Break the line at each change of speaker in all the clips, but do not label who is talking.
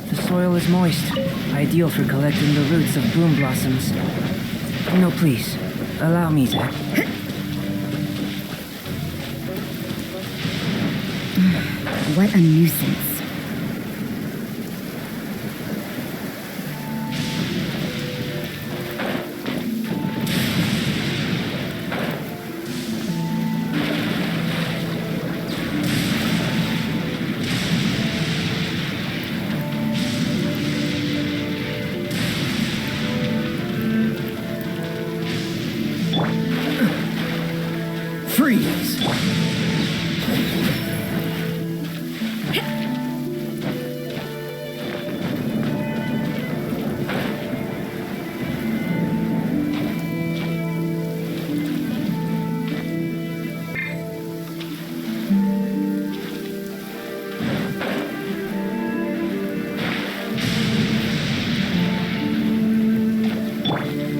The soil is moist, ideal for collecting the roots of bloom blossoms. No, please, allow me to...
What a nuisance.
Freeze!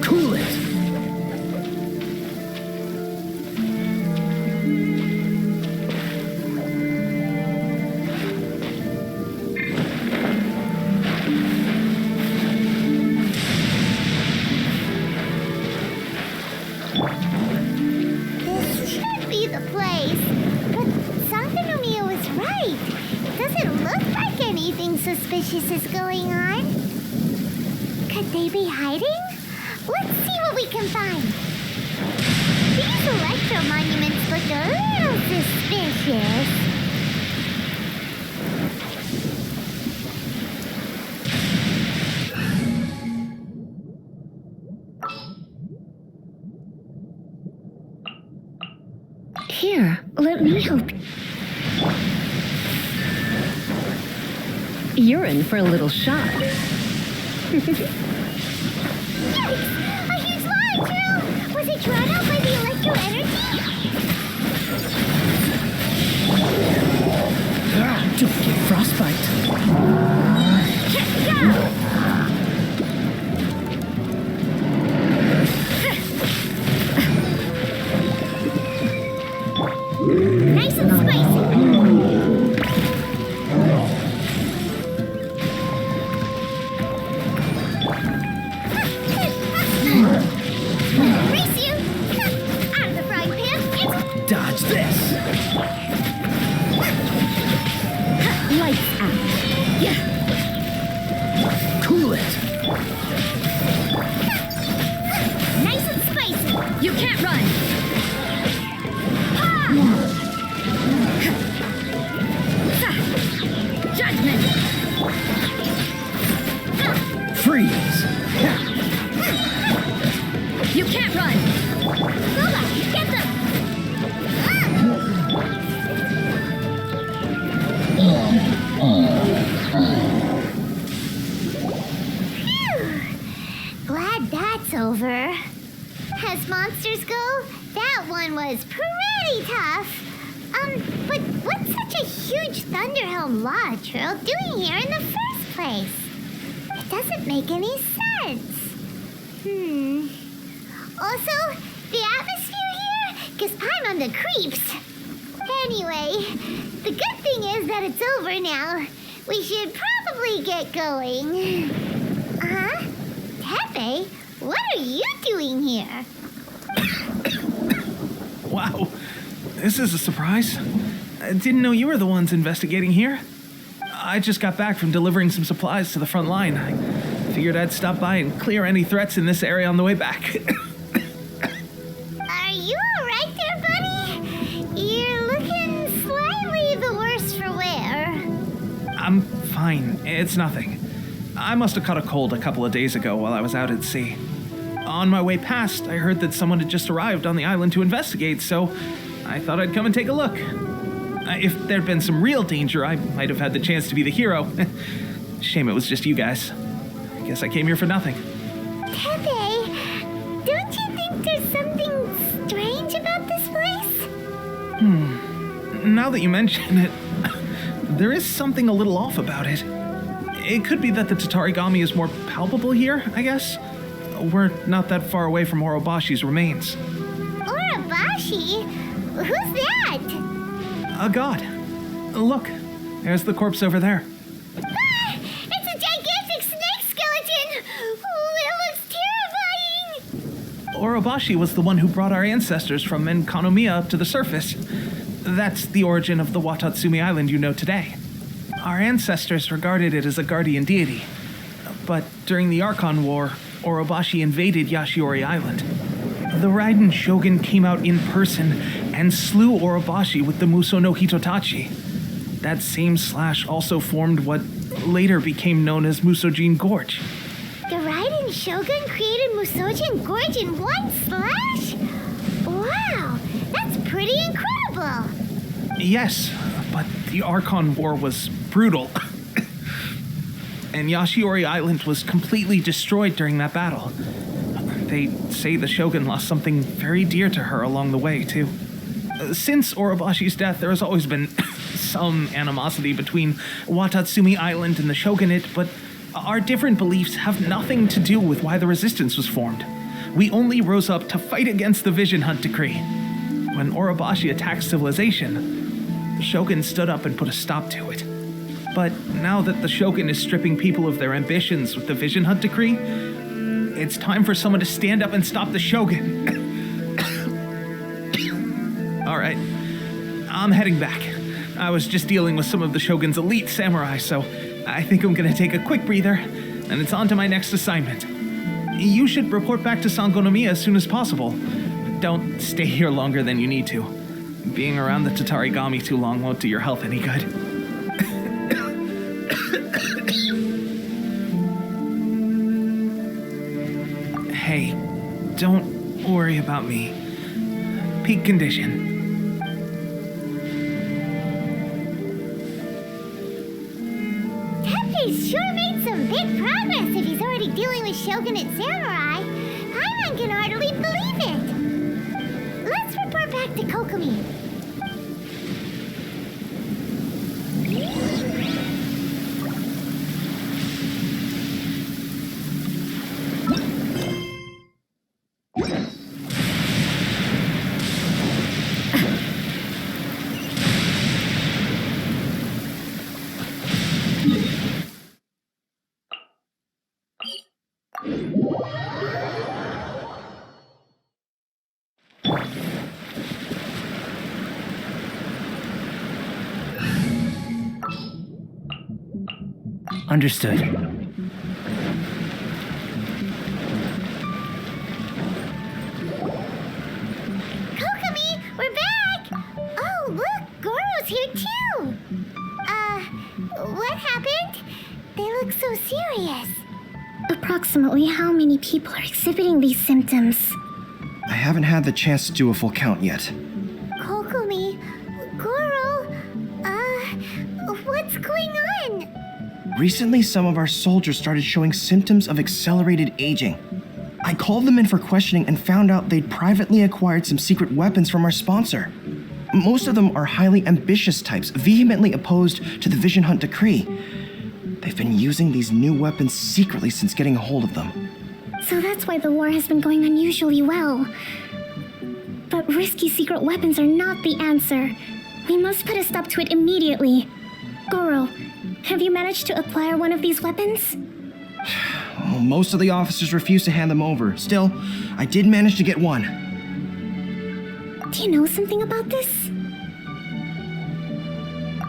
Cool it!
This should be the place. But Sank-Pangeran was right. It doesn't look like anything suspicious is going on. Could they be hiding? Let's see what we can find. These electro monuments look a little suspicious.
Here, let me help. You're in for a little shock.
Yikes! A huge lava trail! Was it drawn out by the electro energy?
Don't get frostbite.
Nice and spicy. Race you! Out of the frying pan. It's
Dodge this.
Lights out.
Cool it.
nice and spicy.
You can't run. Judgment.
Freeze.
You can't run.
Lola, get them. Phew. Glad that's over. As monsters go, that one was pretty tough. But what's such a huge Thunderhelm lava trail doing here in the first place? It doesn't make any sense. Also, the atmosphere here gives Paimon the creeps. Anyway, the good thing is that it's over now. We should probably get going. Tepe, what are you doing here?
Wow, this is a surprise. I didn't know you were the ones investigating here. I just got back from delivering some supplies to the front line. I figured I'd stop by and clear any threats in this area on the way back.
Are you alright there, buddy? You're looking slightly the worse for wear.
I'm fine. It's nothing. I must have caught a cold a couple of days ago while I was out at sea. On my way past, I heard that someone had just arrived on the island to investigate, so I thought I'd come and take a look. If there'd been some real danger, I might have had the chance to be the hero. Shame it was just you guys. I guess I came here for nothing.
Tepe, don't you think there's something strange about this place?
Now that you mention it, there is something a little off about it. It could be that the Tatarigami is more palpable here, I guess. We're not that far away from Orobashi's remains.
Urabashi? Who's that?
A god. Look, there's the corpse over there.
Ah, it's a gigantic snake skeleton! Oh, it looks terrifying!
Orobashi was the one who brought our ancestors from Menkanomiya up to the surface. That's the origin of the Watatsumi Island you know today. Our ancestors regarded it as a guardian deity. But during the Archon War, Orobashi invaded Yashiori Island. The Raiden Shogun came out in person and slew Orobashi with the Muso no Hitotachi. That same slash also formed what later became known as Musojin Gorge.
The Raiden Shogun created Musojin Gorge in one slash? Wow, that's pretty incredible!
Yes, but the Archon War was brutal. And Yashiori Island was completely destroyed during that battle. They say the Shogun lost something very dear to her along the way, too. Since Orobashi's death, there has always been some animosity between Watatsumi Island and the Shogunate, but our different beliefs have nothing to do with why the resistance was formed. We only rose up to fight against the Vision Hunt Decree. When Orobashi attacked civilization, the Shogun stood up and put a stop to it. But now that the Shogun is stripping people of their ambitions with the Vision Hunt Decree, it's time for someone to stand up and stop the Shogun. All right, I'm heading back. I was just dealing with some of the Shogun's elite samurai, so I think I'm gonna take a quick breather, and it's on to my next assignment. You should report back to Sangonomiya as soon as possible. Don't stay here longer than you need to. Being around the Tatarigami too long won't do your health any good. Hey, don't worry about me. Peak condition.
He's sure made some big progress if he's already dealing with Shogunate samurai. Paimon can hardly believe it. Let's report back to Kokomi.
Understood.
Kokomi, we're back! Oh, look, Goro's here too! What happened? They look so serious.
Approximately how many people are exhibiting these symptoms?
I haven't had the chance to do a full count yet.
Kokomi, Goro, what's going on?
Recently, some of our soldiers started showing symptoms of accelerated aging. I called them in for questioning and found out they'd privately acquired some secret weapons from our sponsor. Most of them are highly ambitious types, vehemently opposed to the Vision Hunt Decree. They've been using these new weapons secretly since getting a hold of them.
So that's why the war has been going unusually well. But risky secret weapons are not the answer. We must put a stop to it immediately. Goro, have you managed to acquire one of these weapons?
Well, most of the officers refuse to hand them over. Still, I did manage to get one.
Do you know something about this?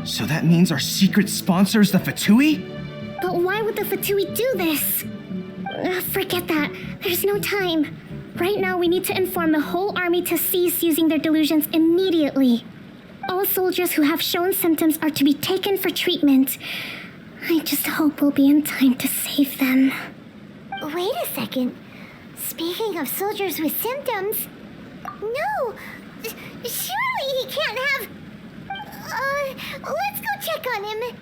So that means our secret sponsor is the Fatui?
But why would the Fatui do this? Forget that. There's no time. Right now, we need to inform the whole army to cease using their delusions immediately. All soldiers who have shown symptoms are to be taken for treatment. I just hope we'll be in time to save them.
Wait a second. Speaking of soldiers with symptoms... No! Surely he can't have... let's go check on him.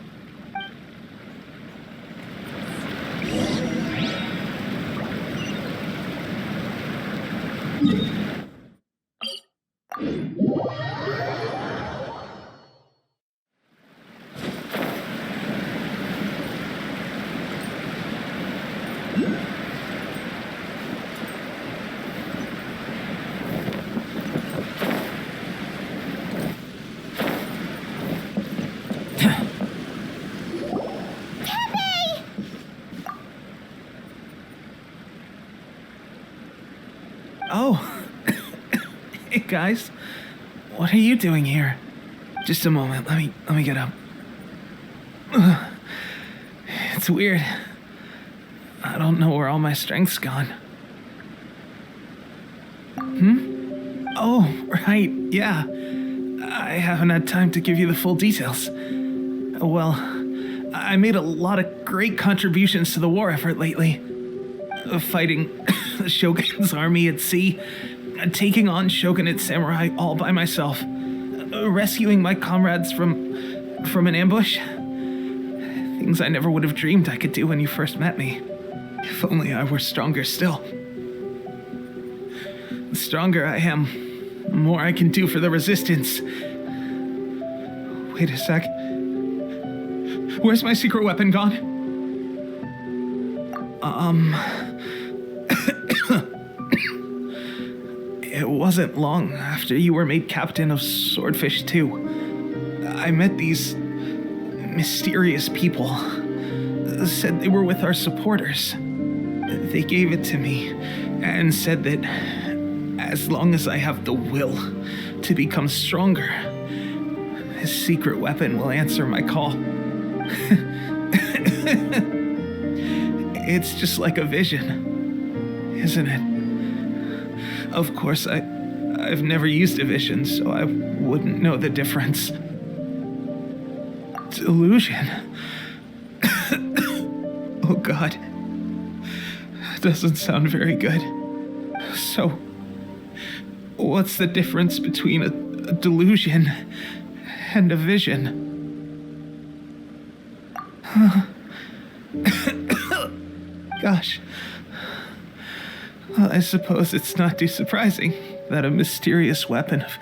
guys. What are you doing here? Just a moment. Let me get up. It's weird. I don't know where all my strength's gone. Oh, right. Yeah. I haven't had time to give you the full details. Well, I made a lot of great contributions to the war effort lately. Fighting the Shogun's army at sea, taking on Shogunate samurai all by myself, rescuing my comrades from an ambush. Things I never would have dreamed I could do when you first met me. If only I were stronger still. The stronger I am, the more I can do for the resistance. Wait a sec. Where's my secret weapon gone? It wasn't long after you were made captain of Swordfish 2. I met these mysterious people. Said they were with our supporters. They gave it to me and said that as long as I have the will to become stronger, this secret weapon will answer my call. It's just like a vision, isn't it? Of course, I've never used a vision, so I wouldn't know the difference. Delusion. Oh God. Doesn't sound very good. So, what's the difference between a delusion and a vision? Gosh. Well, I suppose it's not too surprising that a mysterious weapon of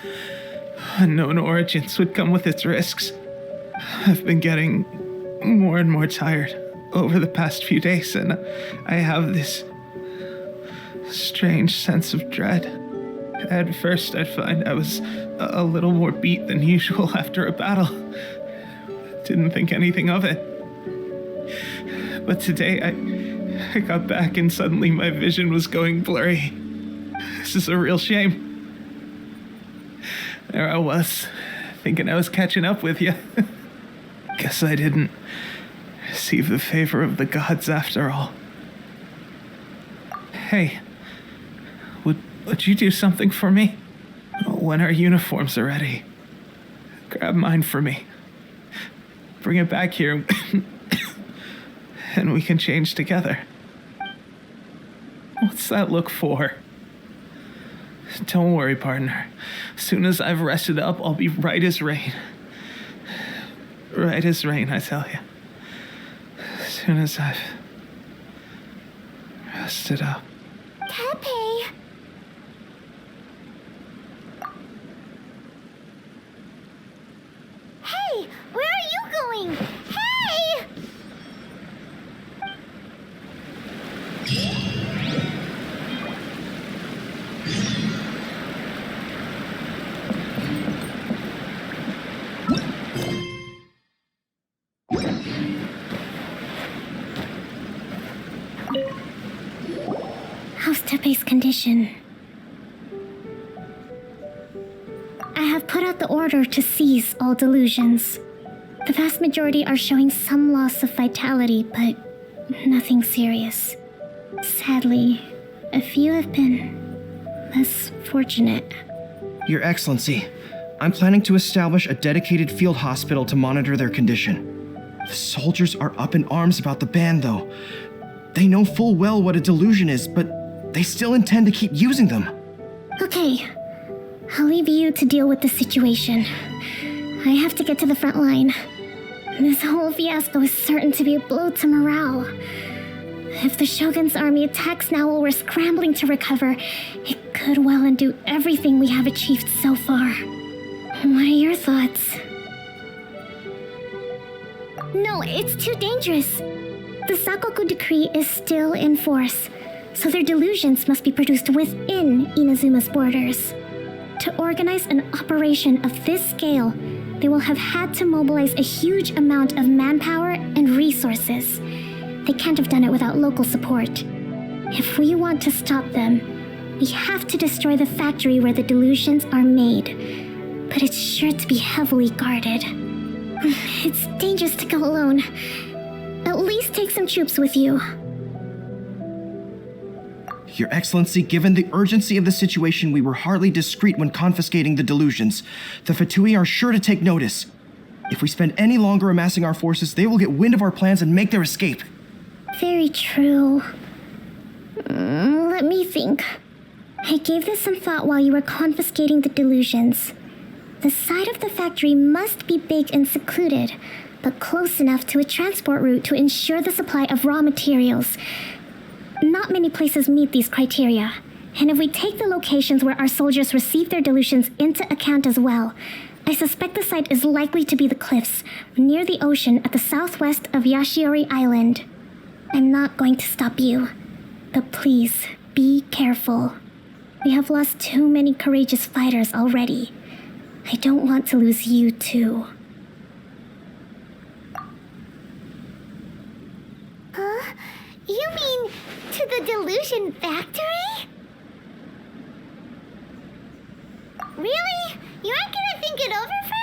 unknown origins would come with its risks. I've been getting more and more tired over the past few days, and I have this strange sense of dread. At first, I'd find I was a little more beat than usual after a battle. Didn't think anything of it. But today, I got back and suddenly my vision was going blurry. This is a real shame. There I was, thinking I was catching up with you. Guess I didn't receive the favor of the gods after all. Hey, would you do something for me? When our uniforms are ready, grab mine for me. Bring it back here, and we can change together. What's that look for? Don't worry, partner. As soon as I've rested up, I'll be right as rain. Right as rain, I tell you. As soon as I've rested up.
Tepe! Hey, where are you going? Hey!
How's Tepe's condition? I have put out the order to seize all delusions. The vast majority are showing some loss of vitality, but nothing serious. Sadly, a few have been less fortunate.
Your Excellency, I'm planning to establish a dedicated field hospital to monitor their condition. The soldiers are up in arms about the ban, though. They know full well what a delusion is, but they still intend to keep using them.
Okay, I'll leave you to deal with the situation. I have to get to the front line. This whole fiasco is certain to be a blow to morale. If the Shogun's army attacks now while we're scrambling to recover, it could well undo everything we have achieved so far. What are your thoughts? No, it's too dangerous. The Sakoku decree is still in force, so their delusions must be produced within Inazuma's borders. To organize an operation of this scale, they will have had to mobilize a huge amount of manpower and resources. They can't have done it without local support. If we want to stop them, We have to destroy the factory where the delusions are made, but it's sure to be heavily guarded. It's dangerous to go alone. At least take some troops with you.
Your Excellency, given the urgency of the situation, we were hardly discreet when confiscating the delusions. The Fatui are sure to take notice. If we spend any longer amassing our forces, they will get wind of our plans and make their escape.
Very true. Let me think. I gave this some thought while you were confiscating the delusions. The side of the factory must be big and secluded, but close enough to a transport route to ensure the supply of raw materials. Not many places meet these criteria, and if we take the locations where our soldiers receive their delusions into account as well, I suspect the site is likely to be the cliffs near the ocean at the southwest of Yashiori Island. I'm not going to stop you, but please be careful. We have lost too many courageous fighters already. I don't want to lose you too.
Huh? You mean to the delusion factory? Really? You aren't gonna think it over first?